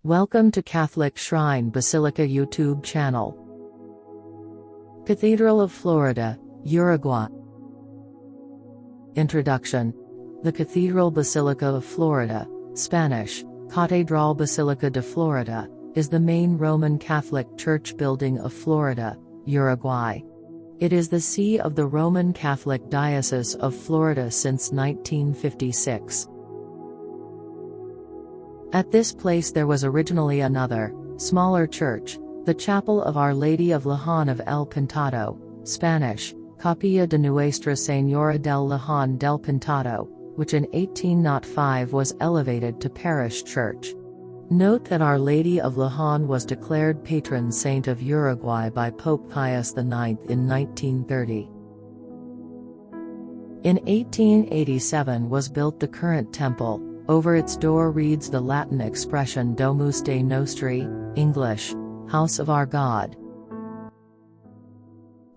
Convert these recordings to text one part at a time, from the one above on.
Welcome to Catholic Shrine Basilica YouTube channel. Cathedral of Florida, Uruguay. Introduction. The Cathedral Basilica of Florida, Spanish, Cathedral Basilica de Florida, is the main Roman Catholic church building of Florida, Uruguay. It is the see of the Roman Catholic Diocese of Florida since 1956. At this place there was originally another, smaller church, the Chapel of Our Lady of Luján of El Pintado, Spanish, Capilla de Nuestra Señora del Luján del Pintado, which in 1805 was elevated to parish church. Note that Our Lady of Luján was declared patron saint of Uruguay by Pope Pius IX in 1930. In 1887 was built the current temple. Over its door reads the Latin expression Domus Dei Nostri, English, House of Our God.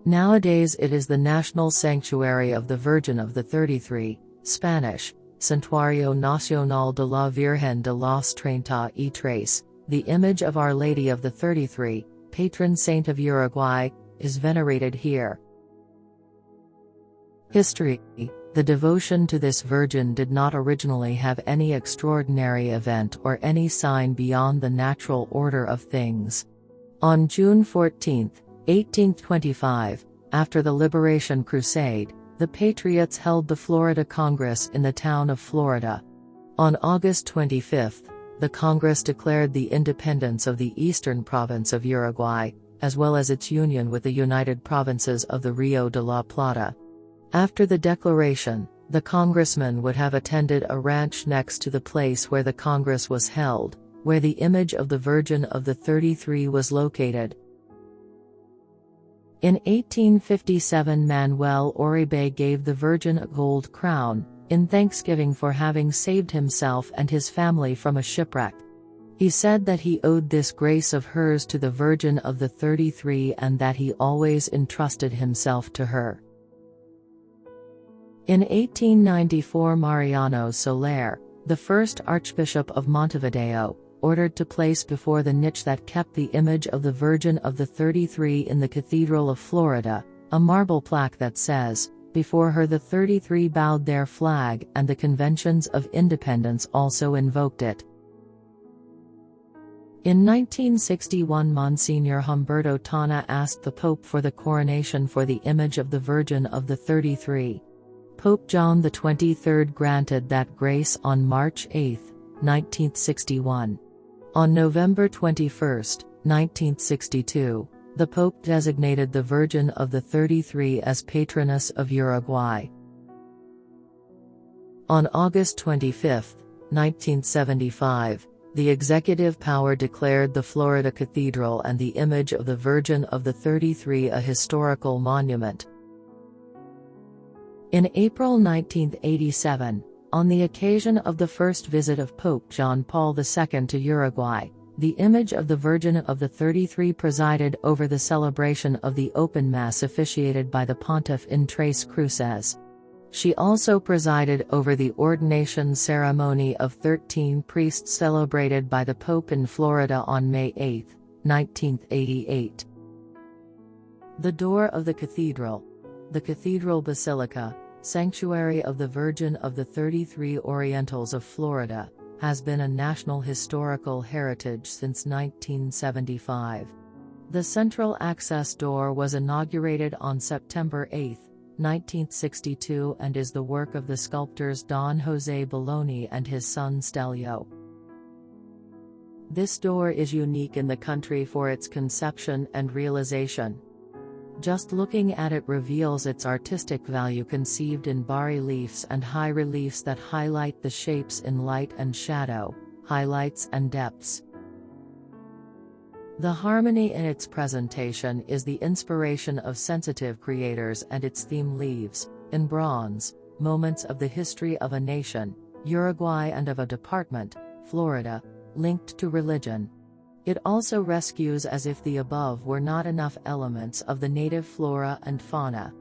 Nowadays it is the national sanctuary of the Virgin of the 33, Spanish, Santuario Nacional de la Virgen de los 33, the image of Our Lady of the 33, patron saint of Uruguay, is venerated here. History. The devotion to this Virgin did not originally have any extraordinary event or any sign beyond the natural order of things. On June 14, 1825, after the Liberation Crusade, the Patriots held the Florida Congress in the town of Florida. On August 25, the Congress declared the independence of the eastern province of Uruguay, as well as its union with the United Provinces of the Rio de la Plata. After the declaration, the congressman would have attended a ranch next to the place where the Congress was held, where the image of the Virgin of the 33 was located. In 1857 Manuel Uribe gave the Virgin a gold crown, in thanksgiving for having saved himself and his family from a shipwreck. He said that he owed this grace of hers to the Virgin of the 33 and that he always entrusted himself to her. In 1894 Mariano Soler, the first Archbishop of Montevideo, ordered to place before the niche that kept the image of the Virgin of the 33 in the Cathedral of Florida, a marble plaque that says, "Before her the 33 bowed their flag," and the conventions of independence also invoked it. In 1961 Monsignor Humberto Tana asked the Pope for the coronation for the image of the Virgin of the 33. Pope John XXIII granted that grace on March 8, 1961. On November 21, 1962, the Pope designated the Virgin of the 33 as patroness of Uruguay. On August 25, 1975, the executive power declared the Florida Cathedral and the image of the Virgin of the 33 a historical monument. In April 1987, on the occasion of the first visit of Pope John Paul II to Uruguay, the image of the Virgin of the 33 presided over the celebration of the open Mass officiated by the Pontiff in Tres Cruces. She also presided over the ordination ceremony of 13 priests celebrated by the Pope in Florida on May 8, 1988. The door of the cathedral. The Cathedral Basilica, Sanctuary of the Virgin of the 33 Orientals of Florida, has been a National Historical Heritage since 1975. The central access door was inaugurated on September 8, 1962 and is the work of the sculptors Don José Bologna and his son Stelio. This door is unique in the country for its conception and realization. Just looking at it reveals its artistic value conceived in bas-reliefs and high reliefs that highlight the shapes in light and shadow, highlights and depths. The harmony in its presentation is the inspiration of sensitive creators and its theme leaves, in bronze, moments of the history of a nation, Uruguay and of a department, Florida, linked to religion. It also rescues as if the above were not enough elements of the native flora and fauna.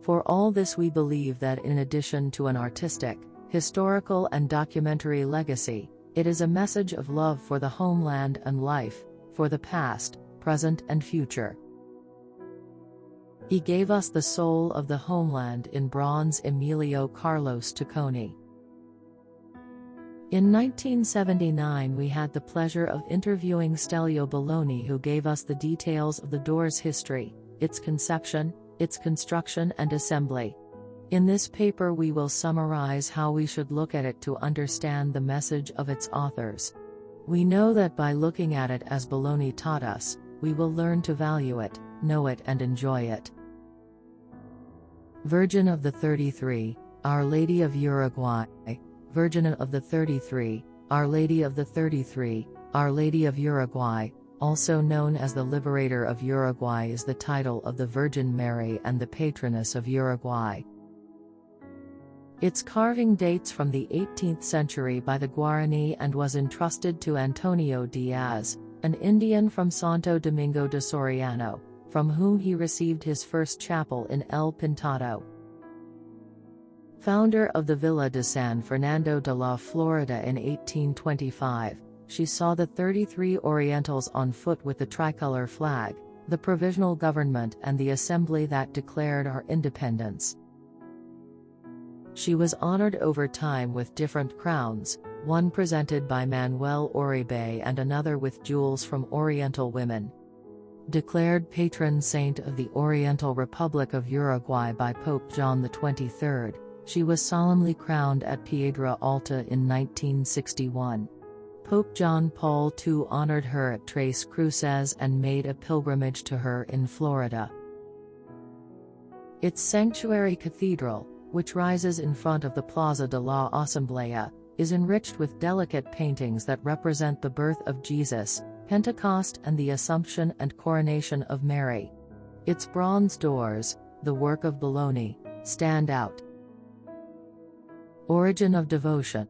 For all this we believe that in addition to an artistic, historical and documentary legacy, It is a message of love for the homeland and life, for the past, present and future. He gave us the soul of the homeland in bronze. Emilio Carlos Tacconi. In 1979 we had the pleasure of interviewing Stelio Bologna, who gave us the details of the door's history, its conception, its construction and assembly. In this paper we will summarize how we should look at it to understand the message of its authors. We know that by looking at it as Bologna taught us, we will learn to value it, know it and enjoy it. Virgin of the 33, Our Lady of Uruguay. Virgin of the 33, Our Lady of the 33, Our Lady of Uruguay, also known as the Liberator of Uruguay, is the title of the Virgin Mary and the patroness of Uruguay. Its carving dates from the 18th century by the Guarani and was entrusted to Antonio Diaz, an Indian from Santo Domingo de Soriano, from whom he received his first chapel in El Pintado. Founder of the Villa de San Fernando de la Florida in 1825, she saw the 33 Orientals on foot with the tricolor flag, the provisional government and the assembly that declared our independence. She was honored over time with different crowns, one presented by Manuel Oribe and another with jewels from Oriental women. Declared patron saint of the Oriental Republic of Uruguay by Pope John XXIII, she was solemnly crowned at Piedra Alta in 1961. Pope John Paul II honored her at Tres Cruces and made a pilgrimage to her in Florida. Its sanctuary cathedral, which rises in front of the Plaza de la Asamblea, is enriched with delicate paintings that represent the birth of Jesus, Pentecost and the Assumption and coronation of Mary. Its bronze doors, the work of Bologna, stand out. Origin of devotion.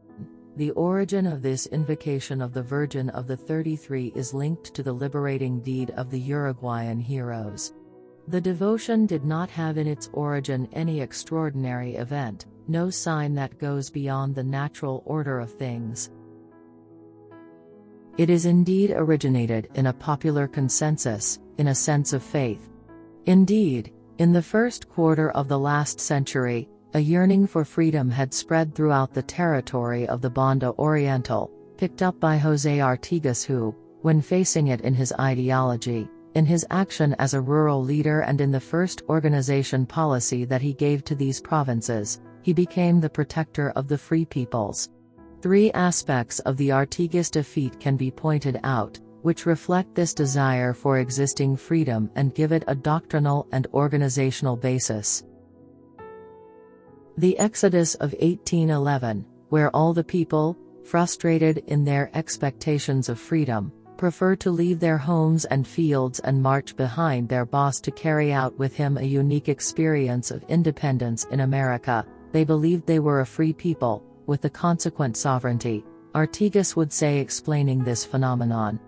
The origin of this invocation of the Virgin of the 33 is linked to the liberating deed of the Uruguayan heroes. The devotion did not have in its origin any extraordinary event, no sign that goes beyond the natural order of things. It is indeed originated in a popular consensus, in a sense of faith. Indeed, in the first quarter of the last century, a yearning for freedom had spread throughout the territory of the Banda Oriental, picked up by José Artigas who, when facing it in his ideology, in his action as a rural leader and in the first organization policy that he gave to these provinces, he became the protector of the free peoples. Three aspects of the Artigas defeat can be pointed out, which reflect this desire for existing freedom and give it a doctrinal and organizational basis. The Exodus of 1811, where all the people, frustrated in their expectations of freedom, prefer to leave their homes and fields and march behind their boss to carry out with him a unique experience of independence in America. They believed they were a free people, with the consequent sovereignty, Artigas would say, explaining this phenomenon.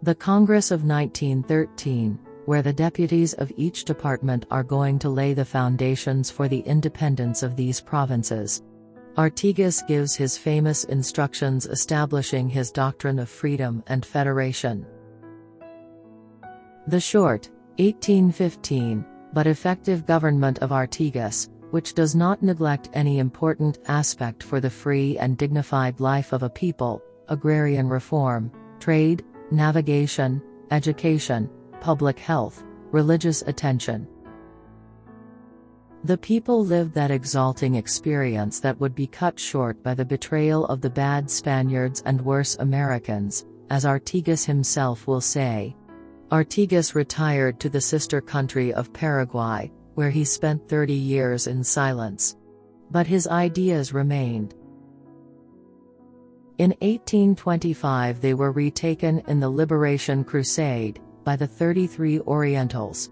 The Congress of 1913, where the deputies of each department are going to lay the foundations for the independence of these provinces. Artigas gives his famous instructions establishing his doctrine of freedom and federation. The short, 1815, but effective government of Artigas, which does not neglect any important aspect for the free and dignified life of a people, agrarian reform, trade, navigation, education, public health, religious attention. The people lived that exalting experience that would be cut short by the betrayal of the bad Spaniards and worse Americans, as Artigas himself will say. Artigas retired to the sister country of Paraguay, where he spent 30 years in silence. But his ideas remained. In 1825 they were retaken in the Liberation Crusade, by the 33 Orientals.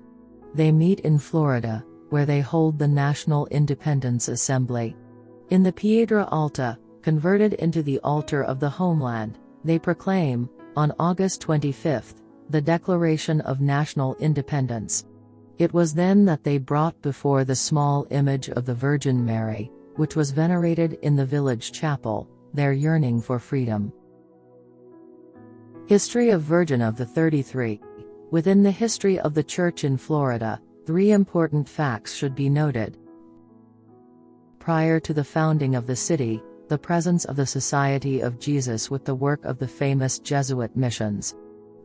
They meet in Florida, where they hold the National Independence Assembly. In the Piedra Alta, converted into the altar of the homeland, they proclaim, on August 25, the Declaration of National Independence. It was then that they brought before the small image of the Virgin Mary, which was venerated in the village chapel, their yearning for freedom. History of Virgin of the 33. Within the history of the Church in Florida, 3 important facts should be noted. Prior to the founding of the city, the presence of the Society of Jesus with the work of the famous Jesuit missions.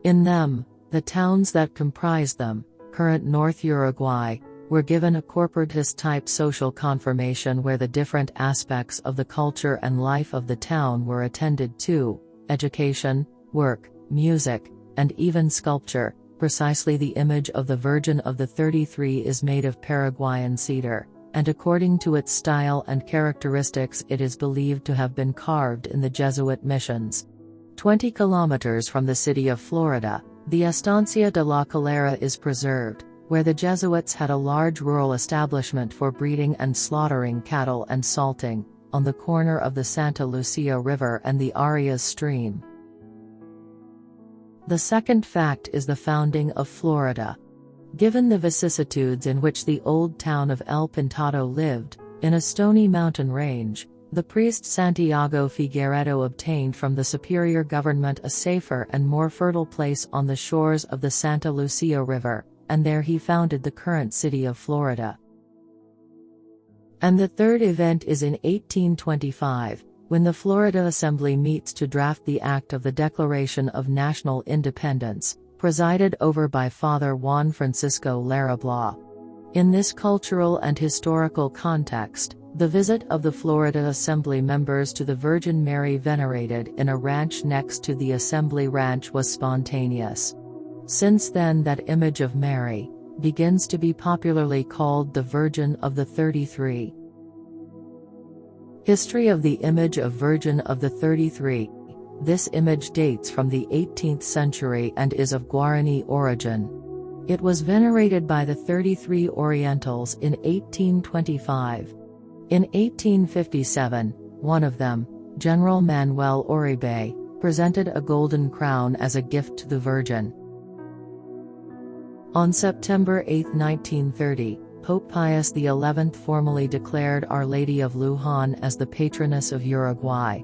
In them, the towns that comprised them, current North Uruguay, were given a corporatist-type social confirmation where the different aspects of the culture and life of the town were attended to: education, work, music, and even sculpture. Precisely the image of the Virgin of the 33 is made of Paraguayan cedar, and according to its style and characteristics it is believed to have been carved in the Jesuit missions. 20 kilometers from the city of Florida, the Estancia de la Calera is preserved, where the Jesuits had a large rural establishment for breeding and slaughtering cattle and salting, on the corner of the Santa Lucia River and the Arias stream. The second fact is the founding of Florida. Given the vicissitudes in which the old town of El Pintado lived, in a stony mountain range, the priest Santiago Figueredo obtained from the superior government a safer and more fertile place on the shores of the Santa Lucia River, and there he founded the current city of Florida. And the third event is in 1825, when the Florida Assembly meets to draft the Act of the Declaration of National Independence, presided over by Father Juan Francisco Larrablaw. In this cultural and historical context, the visit of the Florida Assembly members to the Virgin Mary venerated in a ranch next to the Assembly Ranch was spontaneous. Since then that image of Mary begins to be popularly called the Virgin of the 33. History of the image of Virgin of the 33. This image dates from the 18th century and is of Guarani origin. It was venerated by the 33 Orientals in 1825. In 1857, one of them, General Manuel Uribe, presented a golden crown as a gift to the Virgin. On September 8, 1930, Pope Pius XI formally declared Our Lady of Luján as the patroness of Uruguay.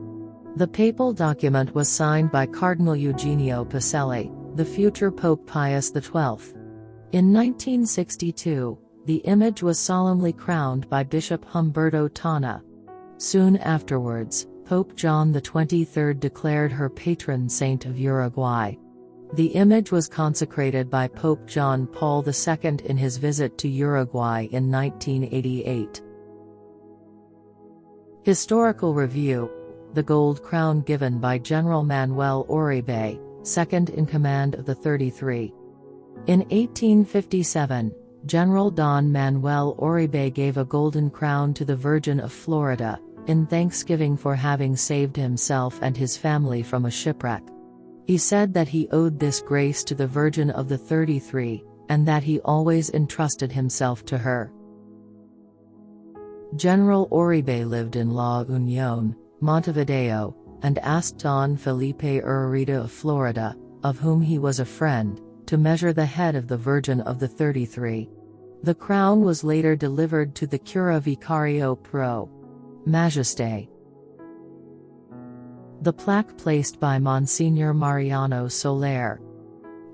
The papal document was signed by Cardinal Eugenio Pacelli, the future Pope Pius XII. In 1962, the image was solemnly crowned by Bishop Humberto Tana. Soon afterwards, Pope John XXIII declared her patron saint of Uruguay. The image was consecrated by Pope John Paul II in his visit to Uruguay in 1988. Historical review. The gold crown given by General Manuel Uribe, second in command of the 33. In 1857, General Don Manuel Uribe gave a golden crown to the Virgin of Florida, in thanksgiving for having saved himself and his family from a shipwreck. He said that he owed this grace to the Virgin of the 33, and that he always entrusted himself to her. General Uribe lived in La Union, Montevideo, and asked Don Felipe Urarita of Florida, of whom he was a friend, to measure the head of the Virgin of the 33. The crown was later delivered to the Cura Vicario Pro Majesté. The plaque placed by Monsignor Mariano Soler.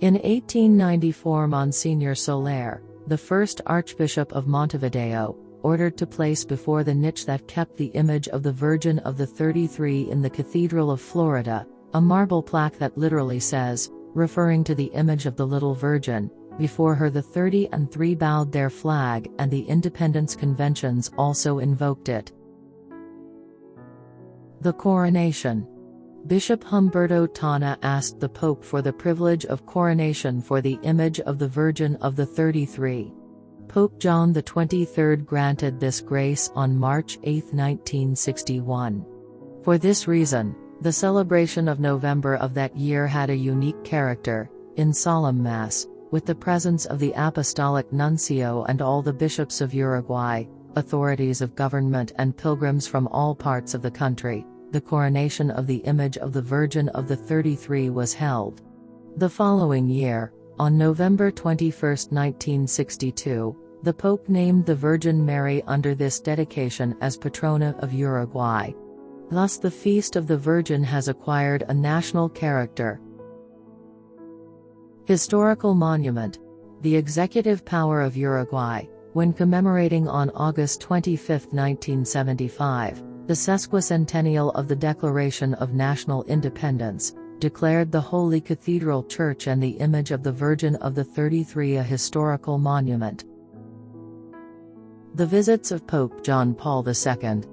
In 1894 Monsignor Soler, the first Archbishop of Montevideo, ordered to place before the niche that kept the image of the Virgin of the 33 in the Cathedral of Florida, a marble plaque that literally says, referring to the image of the little Virgin, before her the 33 bowed their flag and the independence conventions also invoked it. The coronation. Bishop Humberto Tana asked the Pope for the privilege of coronation for the image of the Virgin of the 33. Pope John XXIII granted this grace on March 8, 1961. For this reason, the celebration of November of that year had a unique character, in solemn Mass, with the presence of the Apostolic Nuncio and all the bishops of Uruguay, authorities of government and pilgrims from all parts of the country. The coronation of the image of the Virgin of the 33 was held. The following year, on November 21, 1962, the Pope named the Virgin Mary under this dedication as Patrona of Uruguay. Thus the Feast of the Virgin has acquired a national character. Historical monument. The executive power of Uruguay, when commemorating on August 25, 1975, the sesquicentennial of the Declaration of National Independence, declared the Holy Cathedral Church and the image of the Virgin of the 33 a historical monument. The visits of Pope John Paul II.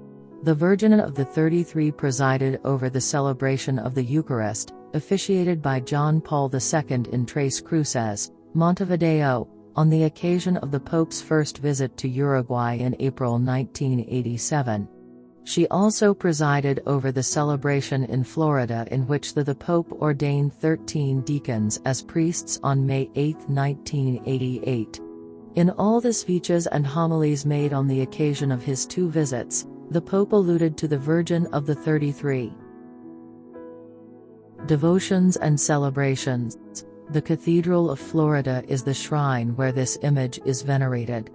The Virgin of the 33 presided over the celebration of the Eucharist, officiated by John Paul II in Tres Cruces, Montevideo, on the occasion of the Pope's first visit to Uruguay in April 1987. She also presided over the celebration in Florida in which the Pope ordained 13 deacons as priests on May 8, 1988. In all the speeches and homilies made on the occasion of his two visits, the Pope alluded to the Virgin of the 33. Devotions and celebrations. The Cathedral of Florida is the shrine where this image is venerated.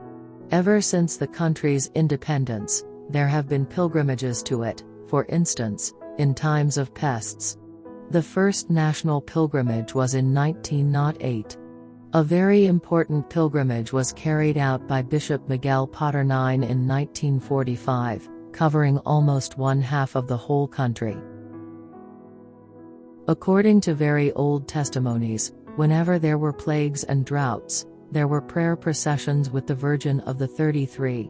Ever since the country's independence, there have been pilgrimages to it, for instance, in times of pests. The first national pilgrimage was in 1908. A very important pilgrimage was carried out by Bishop Miguel Paternine in 1945, covering almost one-half of the whole country. According to very old testimonies, whenever there were plagues and droughts, there were prayer processions with the Virgin of the 33.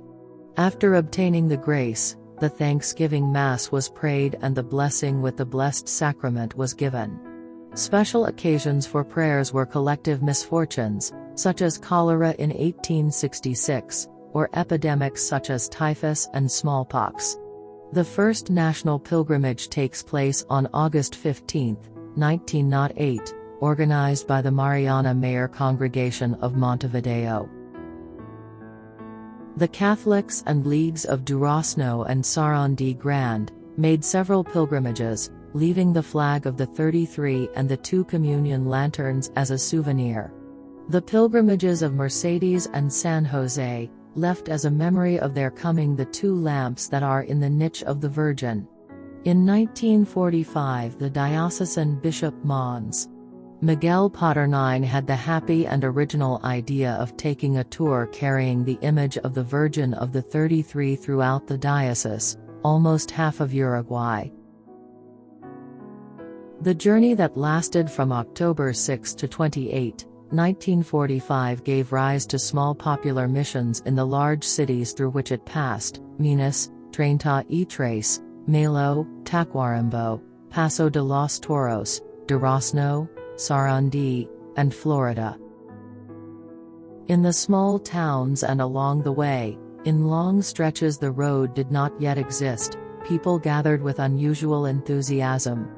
After obtaining the grace, the Thanksgiving Mass was prayed and the blessing with the Blessed Sacrament was given. Special occasions for prayers were collective misfortunes, such as cholera in 1866, or epidemics such as typhus and smallpox. The first national pilgrimage takes place on August 15, 1908, organized by the Mariana Mayor Congregation of Montevideo. The Catholics and Leagues of Durazno and Sarandí Grande made several pilgrimages, leaving the flag of the 33 and the 2 communion lanterns as a souvenir. The pilgrimages of Mercedes and San Jose left as a memory of their coming the 2 lamps that are in the niche of the Virgin. In 1945, the diocesan Bishop Mons. Miguel Paternine had the happy and original idea of taking a tour carrying the image of the Virgin of the 33 throughout the diocese, almost half of Uruguay. The journey that lasted from October 6 to 28, 1945 gave rise to small popular missions in the large cities through which it passed: Minas, Treinta y Tres, Melo, Tacuarembó, Paso de los Toros, Durazno, Sarandí, and Florida. In the small towns and along the way, in long stretches the road did not yet exist, people gathered with unusual enthusiasm.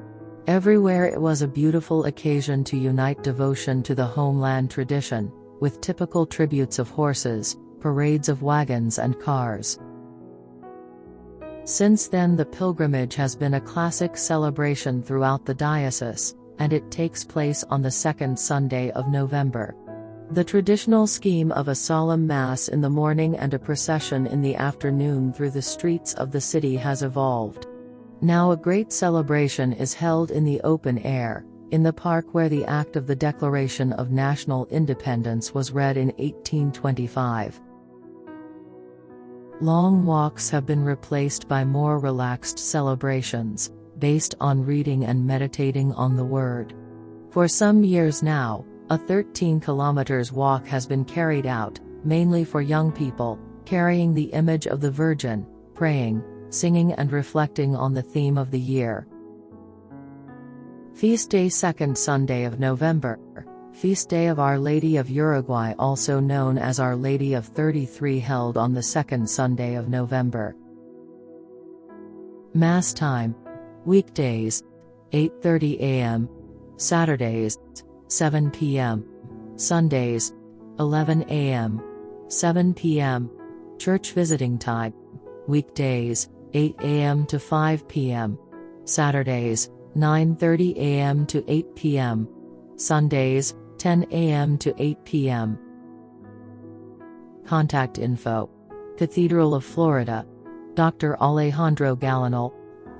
Everywhere it was a beautiful occasion to unite devotion to the homeland tradition, with typical tributes of horses, parades of wagons and cars. Since then the pilgrimage has been a classic celebration throughout the diocese, and it takes place on the second Sunday of November. The traditional scheme of a solemn Mass in the morning and a procession in the afternoon through the streets of the city has evolved. Now a great celebration is held in the open air, in the park where the Act of the Declaration of National Independence was read in 1825. Long walks have been replaced by more relaxed celebrations, based on reading and meditating on the Word. For some years now, a 13 kilometers walk has been carried out, mainly for young people, carrying the image of the Virgin, praying, singing and reflecting on the theme of the year. Feast Day, second Sunday of November. Feast Day of Our Lady of Uruguay, also known as Our Lady of 33, held on the second Sunday of November. Mass time. Weekdays, 8:30 a.m. Saturdays, 7 p.m. Sundays, 11 a.m. 7 p.m. Church visiting time. Weekdays, 8 a.m. to 5 p.m. Saturdays, 9:30 a.m. to 8 p.m. Sundays, 10 a.m. to 8 p.m. Contact info. Cathedral of Florida. Dr. Alejandro Gallinal.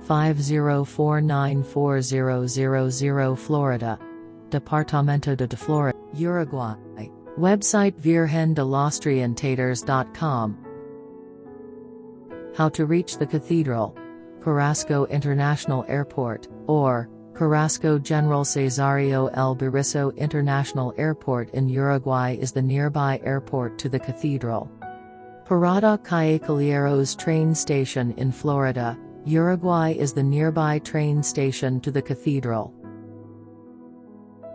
5049400 Florida, Departamento de Florida, Uruguay. Website virgendelostrientators.com. How to reach the cathedral. Carrasco International Airport, or Carrasco General Cesario El Berisso International Airport in Uruguay is the nearby airport to the cathedral. Parada Calle Calieros train station in Florida, Uruguay is the nearby train station to the cathedral.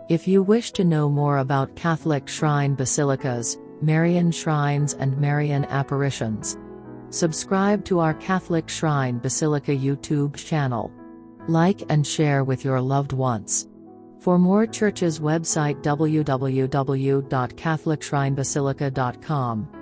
If you wish to know more about Catholic shrine basilicas, Marian shrines and Marian apparitions, subscribe to our Catholic Shrine Basilica YouTube channel. Like and share with your loved ones. For more churches website www.catholicshrinebasilica.com.